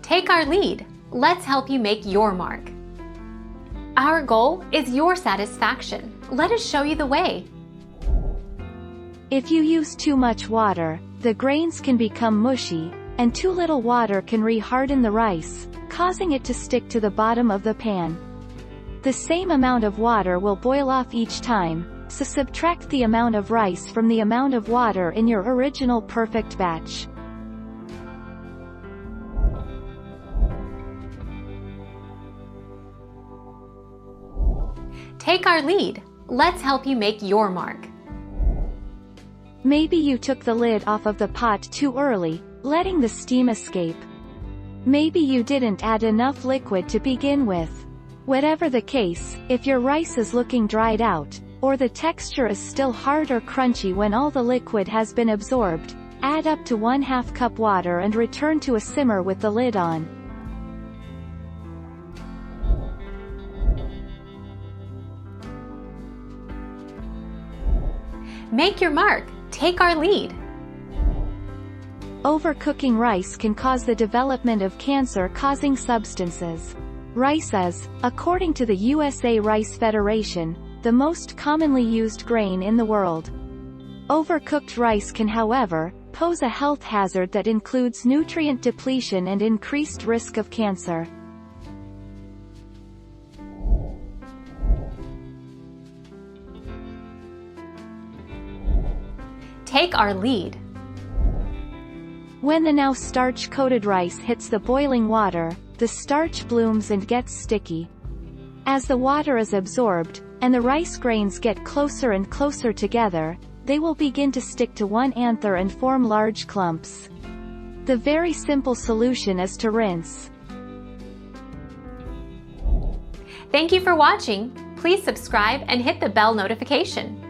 Take our lead. Let's help you make your mark. Our goal is your satisfaction. Let us show you the way. If you use too much water, the grains can become mushy, and too little water can re-harden the rice, causing it to stick to the bottom of the pan. The same amount of water will boil off each time, so subtract the amount of rice from the amount of water in your original perfect batch. Take our lead. Let's help you make your mark. Maybe you took the lid off of the pot too early, letting the steam escape. Maybe you didn't add enough liquid to begin with. Whatever the case, if your rice is looking dried out, or the texture is still hard or crunchy when all the liquid has been absorbed, add up to 1/2 cup water and return to a simmer with the lid on. Make your mark. Take our lead. Overcooking rice can cause the development of cancer-causing substances. Rice is, according to the USA Rice Federation, the most commonly used grain in the world. Overcooked rice can, however, pose a health hazard that includes nutrient depletion and increased risk of cancer. Take our lead. When the now starch-coated rice hits the boiling water, the starch blooms and gets sticky. As the water is absorbed, and the rice grains get closer and closer together, they will begin to stick to one anther and form large clumps. The very simple solution is to rinse. Thank you for watching. Please subscribe and hit the bell notification.